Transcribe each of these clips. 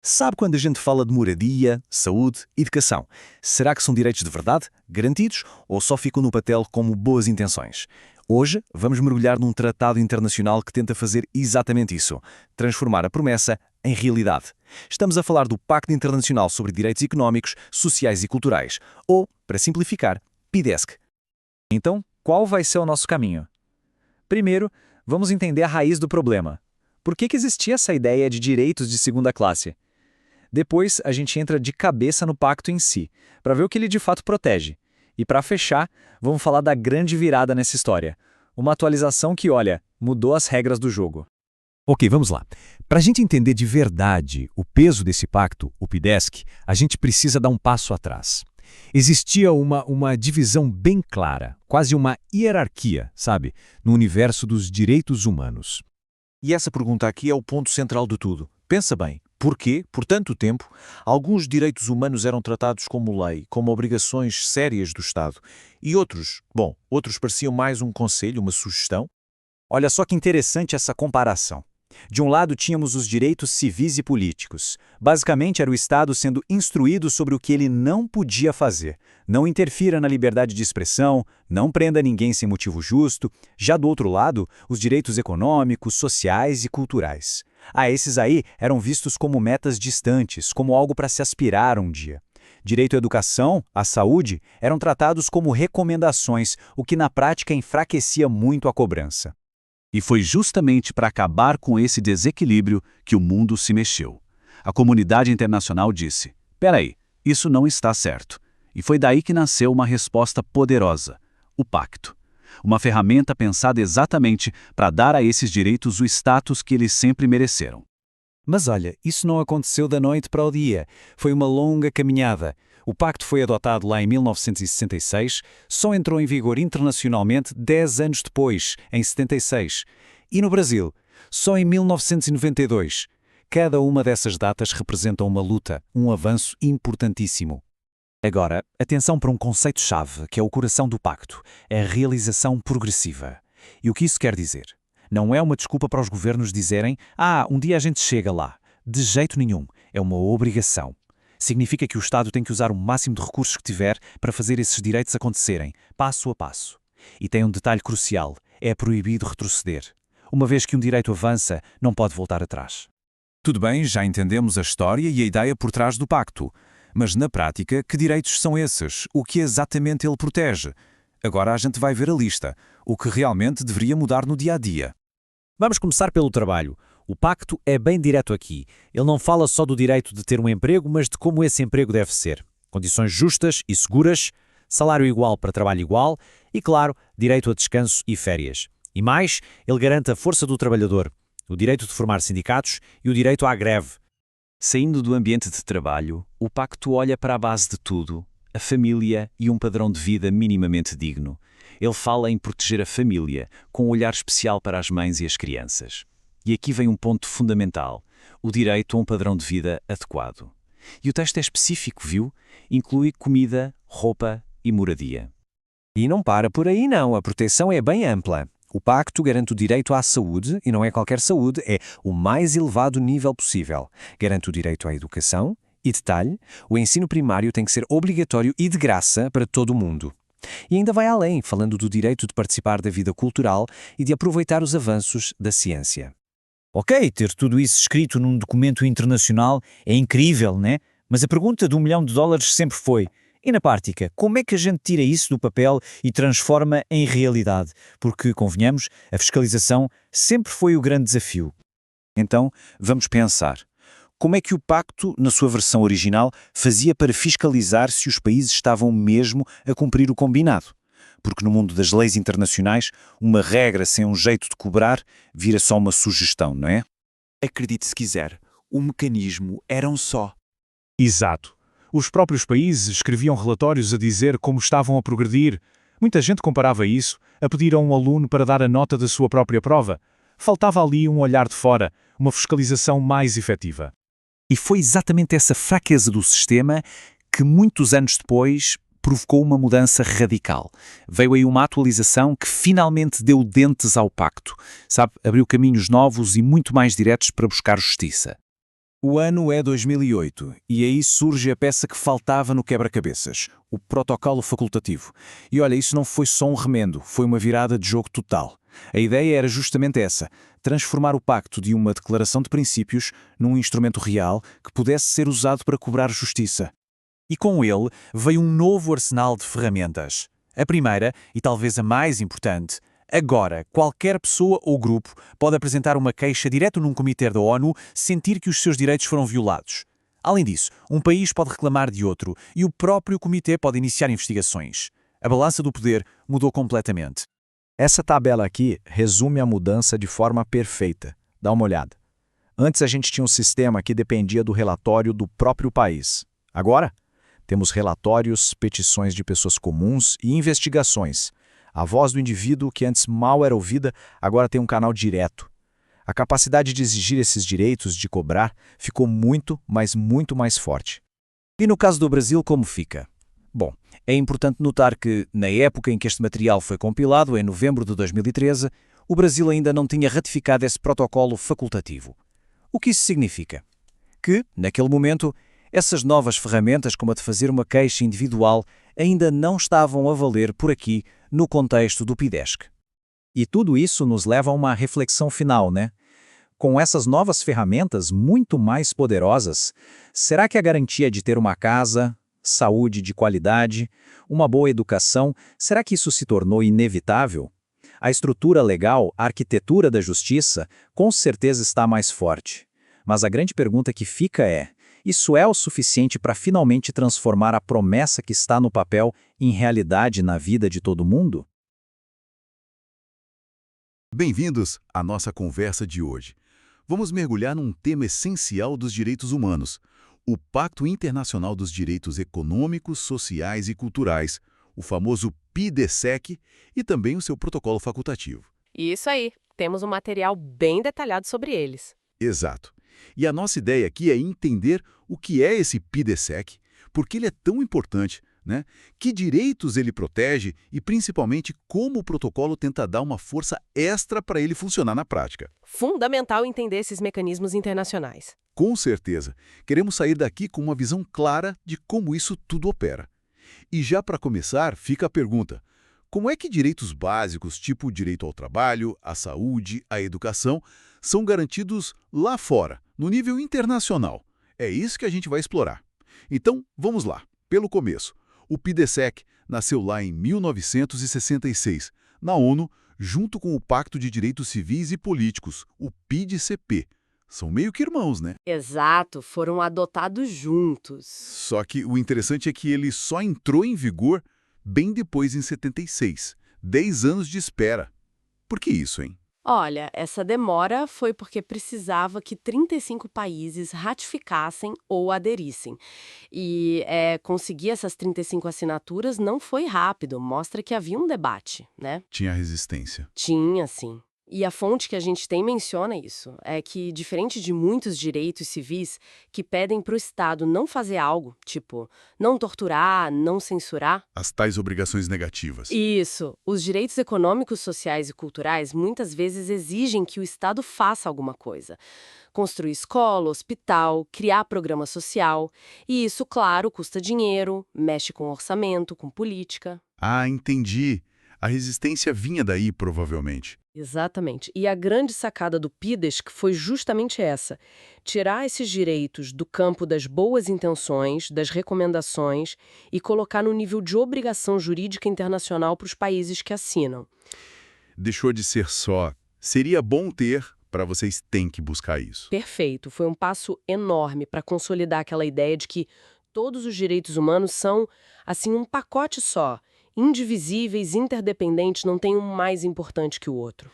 Sabe quando a gente fala de moradia, saúde, educação? Será que são direitos de verdade, garantidos, ou só ficam no papel como boas intenções? Hoje vamos mergulhar num tratado internacional que tenta fazer exatamente isso, transformar a promessa em realidade. Estamos a falar do Pacto Internacional sobre Direitos Económicos, Sociais e Culturais, ou, para simplificar, PIDESC. Então, qual vai ser o nosso caminho? Primeiro, vamos entender a raiz do problema. Por que existia essa ideia de direitos de segunda classe? Depois, a gente entra de cabeça no pacto em si, para ver o que ele de fato protege. E para fechar, vamos falar da grande virada nessa história. Uma atualização que, olha, mudou as regras do jogo. Ok, vamos lá. Para a gente entender de verdade o peso desse pacto, o PIDESC, a gente precisa dar um passo atrás. Existia uma divisão bem clara, quase uma hierarquia, sabe, no universo dos direitos humanos. E essa pergunta aqui é o ponto central de tudo. Pensa bem, por quê, por tanto tempo, alguns direitos humanos eram tratados como lei, como obrigações sérias do Estado, e outros pareciam mais um conselho, uma sugestão? Olha só que interessante essa comparação. De um lado tínhamos os direitos civis e políticos. Basicamente era o Estado sendo instruído sobre o que ele não podia fazer. Não interfira na liberdade de expressão, não prenda ninguém sem motivo justo. Já do outro lado, os direitos econômicos, sociais e culturais. Esses aí eram vistos como metas distantes, como algo para se aspirar um dia. Direito à educação, à saúde, eram tratados como recomendações, o que na prática enfraquecia muito a cobrança. E foi justamente para acabar com esse desequilíbrio que o mundo se mexeu. A comunidade internacional disse: peraí, isso não está certo. E foi daí que nasceu uma resposta poderosa: o Pacto. Uma ferramenta pensada exatamente para dar a esses direitos o status que eles sempre mereceram. Mas olha, isso não aconteceu da noite para o dia. Foi uma longa caminhada. O pacto foi adotado lá em 1966, só entrou em vigor internacionalmente 10 anos depois, em 76. E no Brasil, só em 1992. Cada uma dessas datas representa uma luta, um avanço importantíssimo. Agora, atenção para um conceito-chave, que é o coração do pacto, a realização progressiva. E o que isso quer dizer? Não é uma desculpa para os governos dizerem um dia a gente chega lá. De jeito nenhum, é uma obrigação. Significa que o Estado tem que usar o máximo de recursos que tiver para fazer esses direitos acontecerem, passo a passo. E tem um detalhe crucial: é proibido retroceder. Uma vez que um direito avança, não pode voltar atrás. Tudo bem, já entendemos a história e a ideia por trás do pacto. Mas na prática, que direitos são esses? O que exatamente ele protege? Agora a gente vai ver a lista. O que realmente deveria mudar no dia a dia. Vamos começar pelo trabalho. O pacto é bem direto aqui. Ele não fala só do direito de ter um emprego, mas de como esse emprego deve ser. Condições justas e seguras, salário igual para trabalho igual e, claro, direito a descanso e férias. E mais, ele garante a força do trabalhador, o direito de formar sindicatos e o direito à greve. Saindo do ambiente de trabalho, o pacto olha para a base de tudo: a família e um padrão de vida minimamente digno. Ele fala em proteger a família, com um olhar especial para as mães e as crianças. E aqui vem um ponto fundamental: o direito a um padrão de vida adequado. E o texto é específico, viu? Inclui comida, roupa e moradia. E não para por aí não, a proteção é bem ampla. O pacto garante o direito à saúde, e não é qualquer saúde, é o mais elevado nível possível. Garante o direito à educação, e detalhe, o ensino primário tem que ser obrigatório e de graça para todo o mundo. E ainda vai além, falando do direito de participar da vida cultural e de aproveitar os avanços da ciência. Ok, ter tudo isso escrito num documento internacional é incrível, né? Mas a pergunta de $1 milhão sempre foi: e na prática, como é que a gente tira isso do papel e transforma em realidade? Porque, convenhamos, a fiscalização sempre foi o grande desafio. Então, vamos pensar. Como é que o pacto, na sua versão original, fazia para fiscalizar se os países estavam mesmo a cumprir o combinado? Porque no mundo das leis internacionais, uma regra sem um jeito de cobrar vira só uma sugestão, não é? Acredite se quiser, o mecanismo era um só. Exato. Os próprios países escreviam relatórios a dizer como estavam a progredir. Muita gente comparava isso a pedir a um aluno para dar a nota da sua própria prova. Faltava ali um olhar de fora, uma fiscalização mais efetiva. E foi exatamente essa fraqueza do sistema que, muitos anos depois, provocou uma mudança radical. Veio aí uma atualização que finalmente deu dentes ao pacto. Sabe, abriu caminhos novos e muito mais diretos para buscar justiça. O ano é 2008 e aí surge a peça que faltava no quebra-cabeças, o protocolo facultativo. E olha, isso não foi só um remendo, foi uma virada de jogo total. A ideia era justamente essa, transformar o pacto de uma declaração de princípios num instrumento real que pudesse ser usado para cobrar justiça. E com ele veio um novo arsenal de ferramentas. A primeira, e talvez a mais importante, agora qualquer pessoa ou grupo pode apresentar uma queixa direto num comitê da ONU sentir que os seus direitos foram violados. Além disso, um país pode reclamar de outro e o próprio comitê pode iniciar investigações. A balança do poder mudou completamente. Essa tabela aqui resume a mudança de forma perfeita. Dá uma olhada. Antes a gente tinha um sistema que dependia do relatório do próprio país. Agora, temos relatórios, petições de pessoas comuns e investigações. A voz do indivíduo, que antes mal era ouvida, agora tem um canal direto. A capacidade de exigir esses direitos, de cobrar, ficou muito, mas muito mais forte. E no caso do Brasil, como fica? Bom, é importante notar que, na época em que este material foi compilado, em novembro de 2013, o Brasil ainda não tinha ratificado esse protocolo facultativo. O que isso significa? Que, naquele momento, essas novas ferramentas, como a de fazer uma queixa individual, ainda não estavam a valer por aqui, no contexto do PIDESC. E tudo isso nos leva a uma reflexão final, né? Com essas novas ferramentas muito mais poderosas, será que a garantia de ter uma casa, saúde de qualidade, uma boa educação, será que isso se tornou inevitável? A estrutura legal, a arquitetura da justiça, com certeza está mais forte. Mas a grande pergunta que fica é: isso é o suficiente para finalmente transformar a promessa que está no papel em realidade na vida de todo mundo? Bem-vindos à nossa conversa de hoje. Vamos mergulhar num tema essencial dos direitos humanos, o Pacto Internacional dos Direitos Econômicos, Sociais e Culturais, o famoso PIDESEC, e também o seu protocolo facultativo. Isso aí, temos um material bem detalhado sobre eles. Exato. E a nossa ideia aqui é entender o que é esse PIDESEC, por que ele é tão importante, né? Que direitos ele protege e, principalmente, como o protocolo tenta dar uma força extra para ele funcionar na prática. Fundamental entender esses mecanismos internacionais. Com certeza, queremos sair daqui com uma visão clara de como isso tudo opera. E já para começar, fica a pergunta: como é que direitos básicos, tipo o direito ao trabalho, à saúde, à educação, são garantidos lá fora, no nível internacional? É isso que a gente vai explorar. Então, vamos lá, pelo começo. O PIDESEC nasceu lá em 1966, na ONU, junto com o Pacto de Direitos Civis e Políticos, o PIDCP. São meio que irmãos, né? Exato, foram adotados juntos. Só que o interessante é que ele só entrou em vigor bem depois, em 76. 10 anos de espera. Por que isso, hein? Olha, essa demora foi porque precisava que 35 países ratificassem ou aderissem. E conseguir essas 35 assinaturas não foi rápido, mostra que havia um debate, né? Tinha resistência. Tinha, sim. E a fonte que a gente tem menciona isso, é que, diferente de muitos direitos civis que pedem para o Estado não fazer algo, tipo, não torturar, não censurar. As tais obrigações negativas. Isso. Os direitos econômicos, sociais e culturais muitas vezes exigem que o Estado faça alguma coisa. Construir escola, hospital, criar programa social. E isso, claro, custa dinheiro, mexe com orçamento, com política. Ah, entendi. A resistência vinha daí, provavelmente. Exatamente. E a grande sacada do PIDESC foi justamente essa: tirar esses direitos do campo das boas intenções, das recomendações, e colocar no nível de obrigação jurídica internacional para os países que assinam. Deixou de ser só. Seria bom ter, para vocês têm que buscar isso. Perfeito. Foi um passo enorme para consolidar aquela ideia de que todos os direitos humanos são, assim, um pacote só. Indivisíveis, interdependentes, não tem um mais importante que o outro.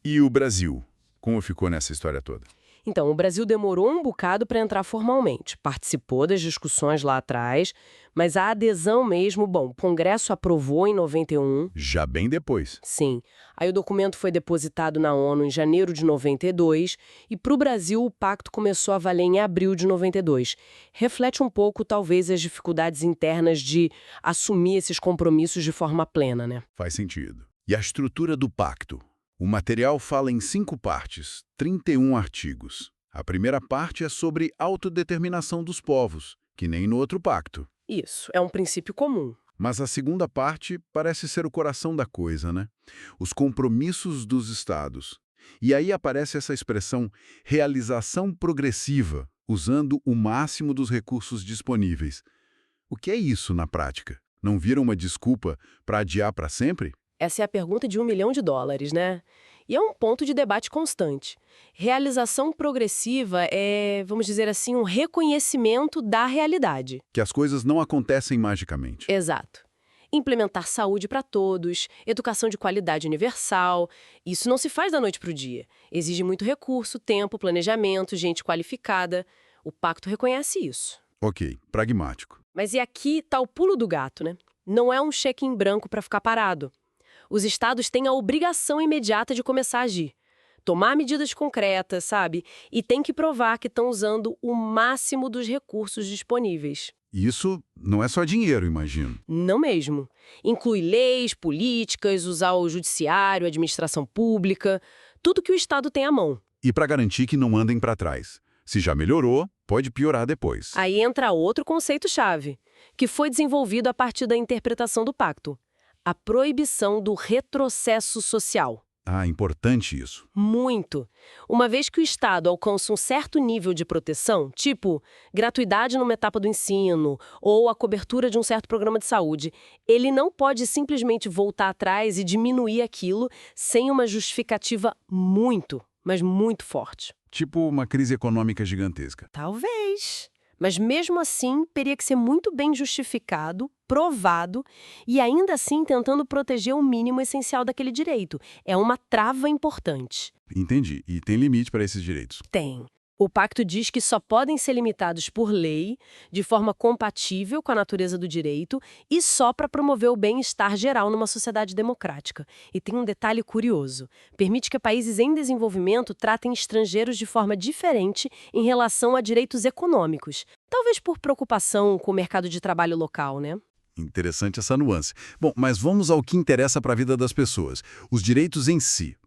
E o Brasil? Como ficou nessa história toda? Então, o Brasil demorou um bocado para entrar formalmente. Participou das discussões lá atrás, mas a adesão mesmo, bom, o Congresso aprovou em 91. Já bem depois. Sim. Aí o documento foi depositado na ONU em janeiro de 92 e para o Brasil o pacto começou a valer em abril de 92. Reflete um pouco, talvez, as dificuldades internas de assumir esses compromissos de forma plena, né? Faz sentido. E a estrutura do pacto? O material fala em 5 partes, 31 artigos. A primeira parte é sobre autodeterminação dos povos, que nem no outro pacto. Isso, é um princípio comum. Mas a segunda parte parece ser o coração da coisa, né? Os compromissos dos estados. E aí aparece essa expressão realização progressiva, usando o máximo dos recursos disponíveis. O que é isso na prática? Não vira uma desculpa para adiar para sempre? Essa é a pergunta de $1 milhão, né? E é um ponto de debate constante. Realização progressiva é, vamos dizer assim, um reconhecimento da realidade. Que as coisas não acontecem magicamente. Exato. Implementar saúde para todos, educação de qualidade universal. Isso não se faz da noite para o dia. Exige muito recurso, tempo, planejamento, gente qualificada. O pacto reconhece isso. Ok, pragmático. Mas e aqui está o pulo do gato, né? Não é um cheque em branco para ficar parado. Os estados têm a obrigação imediata de começar a agir. Tomar medidas concretas, sabe? E tem que provar que estão usando o máximo dos recursos disponíveis. Isso não é só dinheiro, imagino. Não mesmo. Inclui leis, políticas, usar o judiciário, a administração pública, tudo que o Estado tem à mão. E para garantir que não andem para trás. Se já melhorou, pode piorar depois. Aí entra outro conceito-chave, que foi desenvolvido a partir da interpretação do pacto. A proibição do retrocesso social. Ah, importante isso. Muito. Uma vez que o Estado alcança um certo nível de proteção, tipo gratuidade numa etapa do ensino ou a cobertura de um certo programa de saúde, ele não pode simplesmente voltar atrás e diminuir aquilo sem uma justificativa muito, mas muito forte. Tipo uma crise econômica gigantesca. Talvez. Mas mesmo assim, teria que ser muito bem justificado, provado e ainda assim tentando proteger o mínimo essencial daquele direito. É uma trava importante. Entendi. E tem limite para esses direitos? Tem. O pacto diz que só podem ser limitados por lei, de forma compatível com a natureza do direito e só para promover o bem-estar geral numa sociedade democrática. E tem um detalhe curioso. Permite que países em desenvolvimento tratem estrangeiros de forma diferente em relação a direitos econômicos. Talvez por preocupação com o mercado de trabalho local, né? Interessante essa nuance. Bom, mas vamos ao que interessa para a vida das pessoas. Os direitos em si.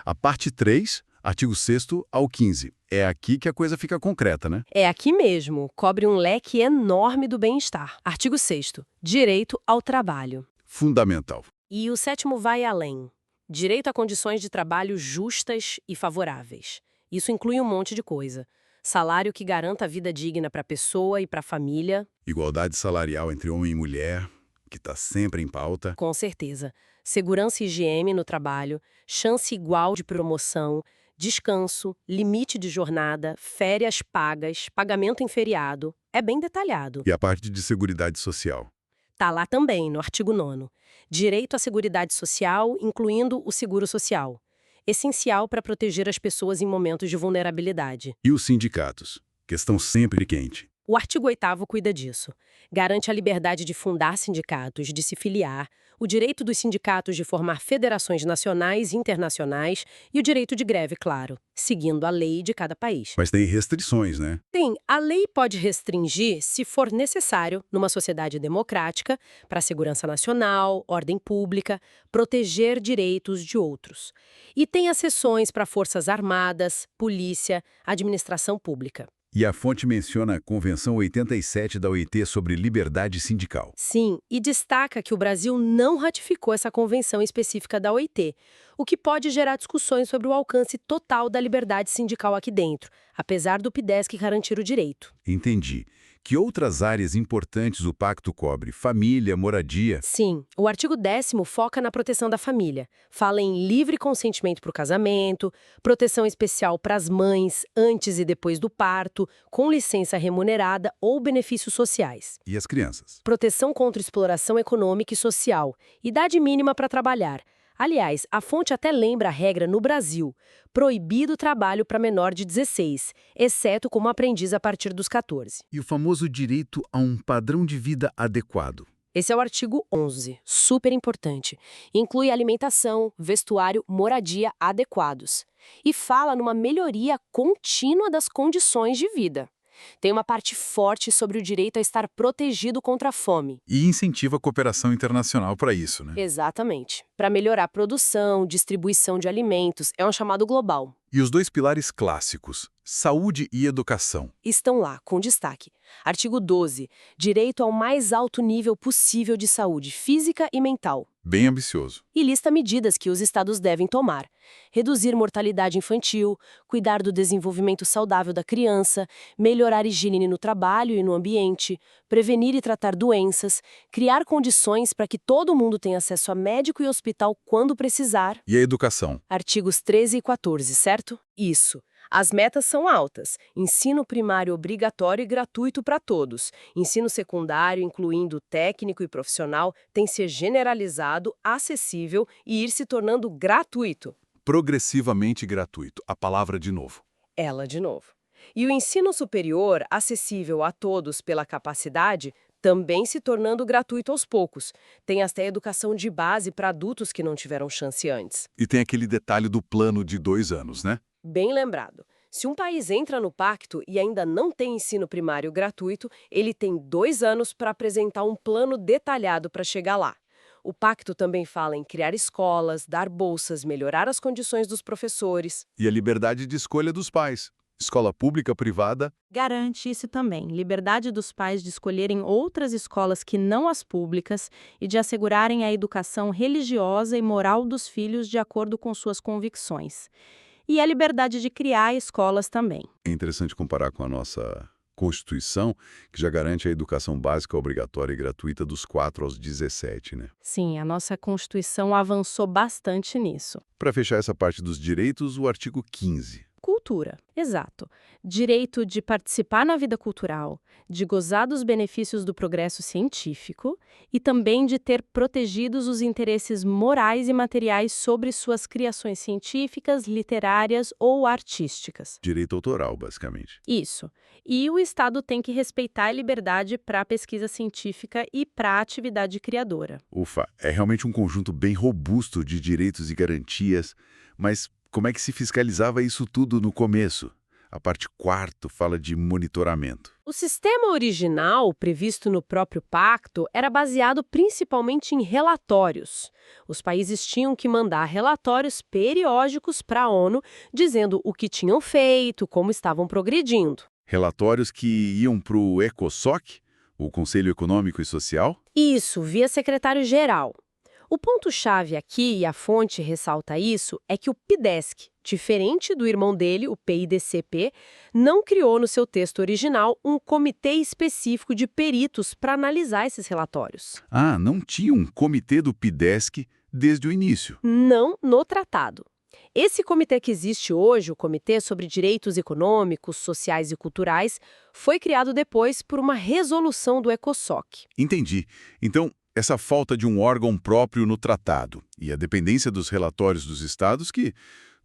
A parte 3, artigo 6º ao 15. É aqui que a coisa fica concreta, né? É aqui mesmo. Cobre um leque enorme do bem-estar. Artigo 6º. Direito ao trabalho. Fundamental. E o 7º vai além. Direito a condições de trabalho justas e favoráveis. Isso inclui um monte de coisa. Salário que garanta a vida digna para a pessoa e para a família. Igualdade salarial entre homem e mulher, que está sempre em pauta. Com certeza. Segurança e higiene no trabalho, chance igual de promoção, descanso, limite de jornada, férias pagas, pagamento em feriado. É bem detalhado. E a parte de seguridade social. Tá lá também, no artigo 9º. Direito à seguridade social, incluindo o seguro social. Essencial para proteger as pessoas em momentos de vulnerabilidade. E os sindicatos, que estão sempre quente. O artigo 8º cuida disso. Garante a liberdade de fundar sindicatos, de se filiar, o direito dos sindicatos de formar federações nacionais e internacionais e o direito de greve, claro, seguindo a lei de cada país. Mas tem restrições, né? Tem, a lei pode restringir, se for necessário, numa sociedade democrática, para a segurança nacional, ordem pública, proteger direitos de outros. E tem as seções para forças armadas, polícia, administração pública. E a fonte menciona a Convenção 87 da OIT sobre liberdade sindical. Sim, e destaca que o Brasil não ratificou essa convenção específica da OIT, o que pode gerar discussões sobre o alcance total da liberdade sindical aqui dentro, apesar do PDESC garantir o direito. Entendi. Que outras áreas importantes o pacto cobre? Família, moradia? Sim, o artigo 10º foca na proteção da família. Fala em livre consentimento para o casamento, proteção especial para as mães antes e depois do parto, com licença remunerada ou benefícios sociais. E as crianças? Proteção contra exploração econômica e social, idade mínima para trabalhar. Aliás, a fonte até lembra a regra no Brasil, proibido o trabalho para menor de 16, exceto como aprendiz a partir dos 14. E o famoso direito a um padrão de vida adequado. Esse é o artigo 11, super importante. Inclui alimentação, vestuário, moradia adequados. E fala numa melhoria contínua das condições de vida. Tem uma parte forte sobre o direito a estar protegido contra a fome. E incentiva a cooperação internacional para isso, né? Exatamente. Para melhorar a produção, distribuição de alimentos, é um chamado global. E os dois pilares clássicos, saúde e educação. Estão lá, com destaque. Artigo 12. Direito ao mais alto nível possível de saúde física e mental. Bem ambicioso. E lista medidas que os estados devem tomar. Reduzir mortalidade infantil, cuidar do desenvolvimento saudável da criança, melhorar a higiene no trabalho e no ambiente, prevenir e tratar doenças, criar condições para que todo mundo tenha acesso a médico e hospital quando precisar. E a educação? Artigos 13 e 14, certo? Isso. As metas são altas. Ensino primário obrigatório e gratuito para todos. Ensino secundário, incluindo técnico e profissional, tem que ser generalizado, acessível e ir se tornando gratuito. Progressivamente gratuito. A palavra de novo. Ela de novo. E o ensino superior, acessível a todos pela capacidade, também se tornando gratuito aos poucos. Tem até educação de base para adultos que não tiveram chance antes. E tem aquele detalhe do plano de 2 anos, né? Bem lembrado. Se um país entra no pacto e ainda não tem ensino primário gratuito, ele tem 2 anos para apresentar um plano detalhado para chegar lá. O pacto também fala em criar escolas, dar bolsas, melhorar as condições dos professores. E a liberdade de escolha dos pais. Escola pública, privada. Garante isso também, liberdade dos pais de escolherem outras escolas que não as públicas e de assegurarem a educação religiosa e moral dos filhos de acordo com suas convicções. E a liberdade de criar escolas também. É interessante comparar com a nossa Constituição, que já garante a educação básica obrigatória e gratuita dos 4 aos 17, né? Sim, a nossa Constituição avançou bastante nisso. Para fechar essa parte dos direitos, o artigo 15. Cultura, exato. Direito de participar na vida cultural, de gozar dos benefícios do progresso científico e também de ter protegidos os interesses morais e materiais sobre suas criações científicas, literárias ou artísticas. Direito autoral, basicamente. Isso. E o Estado tem que respeitar a liberdade para a pesquisa científica e para a atividade criadora. Ufa, é realmente um conjunto bem robusto de direitos e garantias, mas como é que se fiscalizava isso tudo no começo? A parte 4ª fala de monitoramento. O sistema original, previsto no próprio pacto, era baseado principalmente em relatórios. Os países tinham que mandar relatórios periódicos para a ONU, dizendo o que tinham feito, como estavam progredindo. Relatórios que iam para o ECOSOC, o Conselho Econômico e Social? Isso, via secretário-geral. O ponto-chave aqui, e a fonte ressalta isso, é que o PIDESC, diferente do irmão dele, o PIDCP, não criou no seu texto original um comitê específico de peritos para analisar esses relatórios. Ah, não tinha um comitê do PIDESC desde o início. Não no tratado. Esse comitê que existe hoje, o Comitê sobre Direitos Econômicos, Sociais e Culturais, foi criado depois por uma resolução do ECOSOC. Entendi. Então, essa falta de um órgão próprio no tratado e a dependência dos relatórios dos estados que,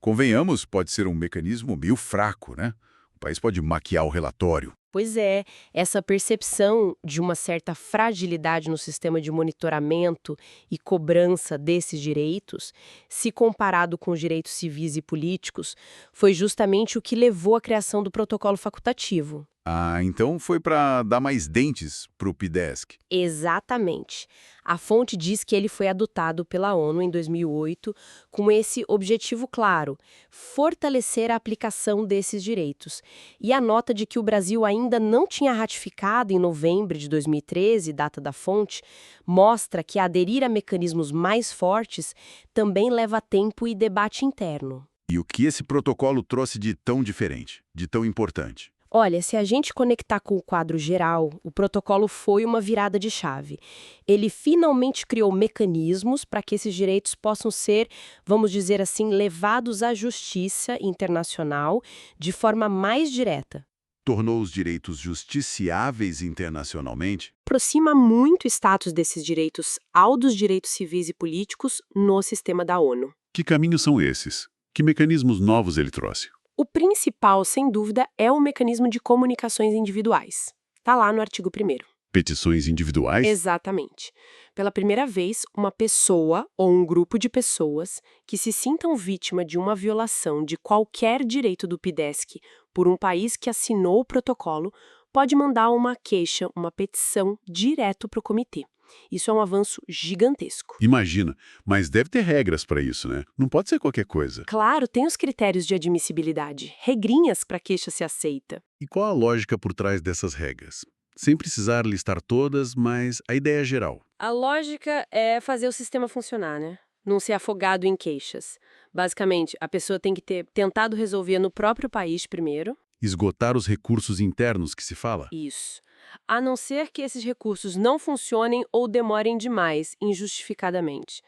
convenhamos, pode ser um mecanismo meio fraco, né? O país pode maquiar o relatório. Pois é, essa percepção de uma certa fragilidade no sistema de monitoramento e cobrança desses direitos, se comparado com os direitos civis e políticos, foi justamente o que levou à criação do protocolo facultativo. Ah, então foi para dar mais dentes para o PIDESC. Exatamente. A fonte diz que ele foi adotado pela ONU em 2008 com esse objetivo claro, fortalecer a aplicação desses direitos. E a nota de que o Brasil ainda não tinha ratificado em novembro de 2013, data da fonte, mostra que aderir a mecanismos mais fortes também leva tempo e debate interno. E o que esse protocolo trouxe de tão diferente, de tão importante? Olha, se a gente conectar com o quadro geral, o protocolo foi uma virada de chave. Ele finalmente criou mecanismos para que esses direitos possam ser, vamos dizer assim, levados à justiça internacional de forma mais direta. Tornou os direitos justiciáveis internacionalmente? Aproxima muito o status desses direitos ao dos direitos civis e políticos no sistema da ONU. Que caminhos são esses? Que mecanismos novos ele trouxe? O principal, sem dúvida, é o mecanismo de comunicações individuais. Está lá no artigo 1º. Petições individuais? Exatamente. Pela primeira vez, uma pessoa ou um grupo de pessoas que se sintam vítima de uma violação de qualquer direito do PIDESC por um país que assinou o protocolo pode mandar uma queixa, uma petição, direto para o comitê. Isso é um avanço gigantesco. Imagina, mas deve ter regras para isso, né? Não pode ser qualquer coisa. Claro, tem os critérios de admissibilidade, regrinhas para queixa se aceita. E qual a lógica por trás dessas regras? Sem precisar listar todas, mas a ideia geral. A lógica é fazer o sistema funcionar, né? Não ser afogado em queixas. Basicamente, a pessoa tem que ter tentado resolver no próprio país primeiro. Esgotar os recursos internos que se fala? Isso. A não ser que esses recursos não funcionem ou demorem demais, injustificadamente.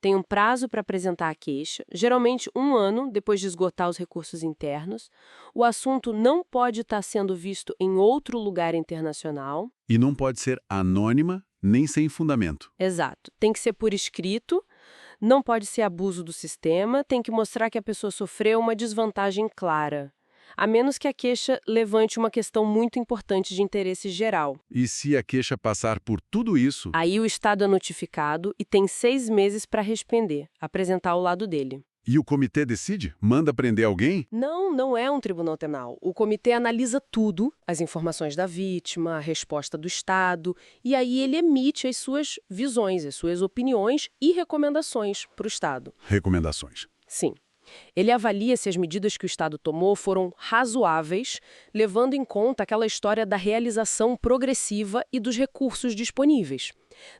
Tem um prazo para apresentar a queixa, geralmente 1 ano depois de esgotar os recursos internos. O assunto não pode estar sendo visto em outro lugar internacional. E não pode ser anônima nem sem fundamento. Exato. Tem que ser por escrito, não pode ser abuso do sistema, tem que mostrar que a pessoa sofreu uma desvantagem clara. A menos que a queixa levante uma questão muito importante de interesse geral. E se a queixa passar por tudo isso, Aí o Estado é notificado e tem 6 meses para responder, apresentar o lado dele. e o comitê decide? Manda prender alguém? Não, não é um tribunal penal. O comitê analisa tudo, as informações da vítima, a resposta do Estado, e aí ele emite as suas visões, as suas opiniões e recomendações para o Estado. Recomendações. Sim. Ele avalia se as medidas que o Estado tomou foram razoáveis, levando em conta aquela história da realização progressiva e dos recursos disponíveis.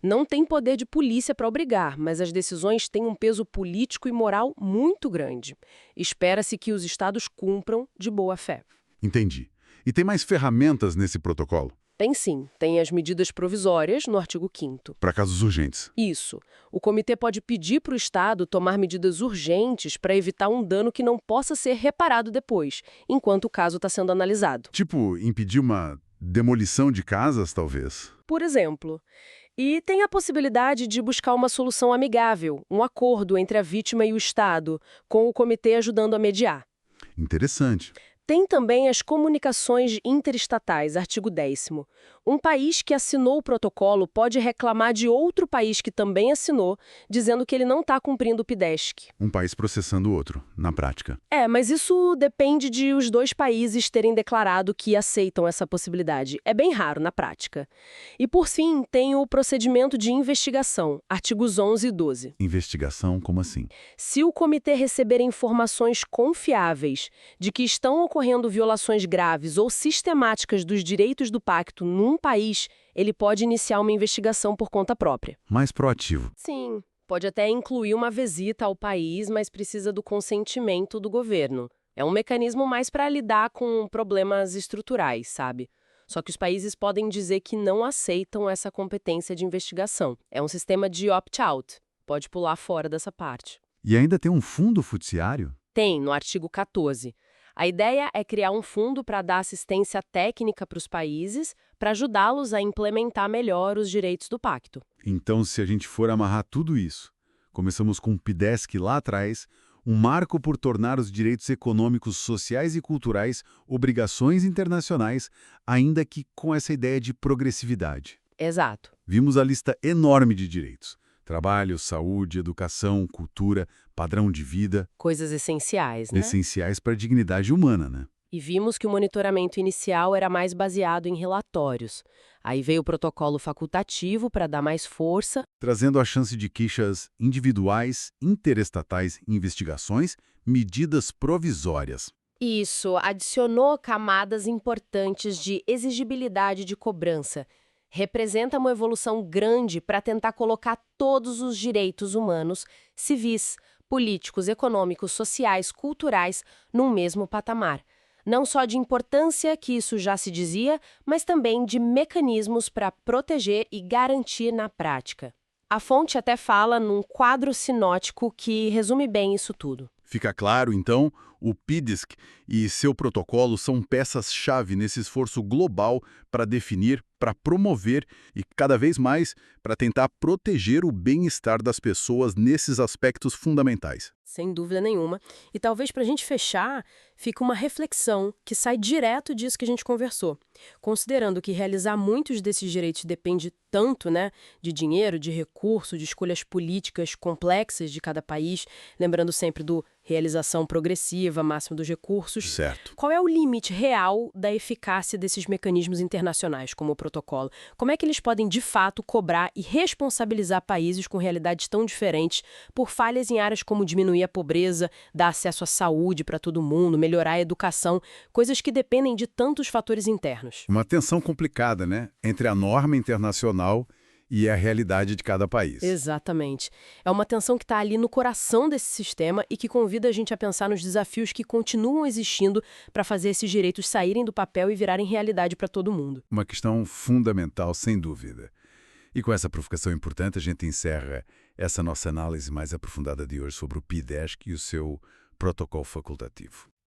Não tem poder de polícia para obrigar, mas as decisões têm um peso político e moral muito grande. Espera-se que os Estados cumpram de boa fé. Entendi. E tem mais ferramentas nesse protocolo? Tem sim, tem as medidas provisórias no artigo 5º. Para casos urgentes. Isso. O comitê pode pedir para o Estado tomar medidas urgentes para evitar um dano que não possa ser reparado depois, enquanto o caso está sendo analisado. Tipo, impedir uma demolição de casas, talvez. Por exemplo. E tem a possibilidade de buscar uma solução amigável, um acordo entre a vítima e o Estado, com o comitê ajudando a mediar. Interessante. Tem também as comunicações interestatais, artigo 10º. Um país que assinou o protocolo pode reclamar de outro país que também assinou, dizendo que ele não está cumprindo o PDESC. Um país processando o outro, na prática. Mas isso depende de os 2 países terem declarado que aceitam essa possibilidade. É bem raro na prática. E, por fim, tem o procedimento de investigação, artigos 11 e 12. Investigação, como assim? Se o comitê receber informações confiáveis de que estão ocorrendo violações graves ou sistemáticas dos direitos do pacto num país, ele pode iniciar uma investigação por conta própria. Mais proativo. Sim, pode até incluir uma visita ao país, mas precisa do consentimento do governo. É um mecanismo mais para lidar com problemas estruturais, sabe? Só que os países podem dizer que não aceitam essa competência de investigação. É um sistema de opt-out. Pode pular fora dessa parte. E ainda tem um fundo futsiário? Tem, no artigo 14. A ideia é criar um fundo para dar assistência técnica para os países, para ajudá-los a implementar melhor os direitos do pacto. Então, se a gente for amarrar tudo isso, começamos com o PDESC lá atrás, um marco por tornar os direitos econômicos, sociais e culturais obrigações internacionais, ainda que com essa ideia de progressividade. Exato. Vimos a lista enorme de direitos. Trabalho, saúde, educação, cultura, padrão de vida. Coisas essenciais, né? Essenciais para a dignidade humana, né? E vimos que o monitoramento inicial era mais baseado em relatórios. Aí veio o protocolo facultativo para dar mais força. Trazendo a chance de queixas individuais, interestatais, investigações, medidas provisórias. Isso, adicionou camadas importantes de exigibilidade de cobrança. Representa uma evolução grande para tentar colocar todos os direitos humanos, civis, políticos, econômicos, sociais, culturais, num mesmo patamar. Não só de importância, que isso já se dizia, mas também de mecanismos para proteger e garantir na prática. A fonte até fala num quadro sinótico que resume bem isso tudo. Fica claro, então, o PDESC e seu protocolo são peças-chave nesse esforço global para definir, para promover e, cada vez mais, para tentar proteger o bem-estar das pessoas nesses aspectos fundamentais. Sem dúvida nenhuma. E talvez para a gente fechar, fica uma reflexão que sai direto disso que a gente conversou. Considerando que realizar muitos desses direitos depende tanto, né, de dinheiro, de recurso, de escolhas políticas complexas de cada país, lembrando sempre do realização progressiva, máximo dos recursos. Certo. Qual é o limite real da eficácia desses mecanismos internacionais, como o protocolo? Como é que eles podem, de fato, cobrar e responsabilizar países com realidades tão diferentes por falhas em áreas como diminuir a pobreza, dar acesso à saúde para todo mundo, melhorar a educação, coisas que dependem de tantos fatores internos? Uma tensão complicada, né? Entre a norma internacional e a realidade de cada país. Exatamente. É uma tensão que está ali no coração desse sistema e que convida a gente a pensar nos desafios que continuam existindo para fazer esses direitos saírem do papel e virarem realidade para todo mundo. Uma questão fundamental, sem dúvida. E com essa provocação importante, a gente encerra essa nossa análise mais aprofundada de hoje sobre o PIDESC e o seu protocolo facultativo.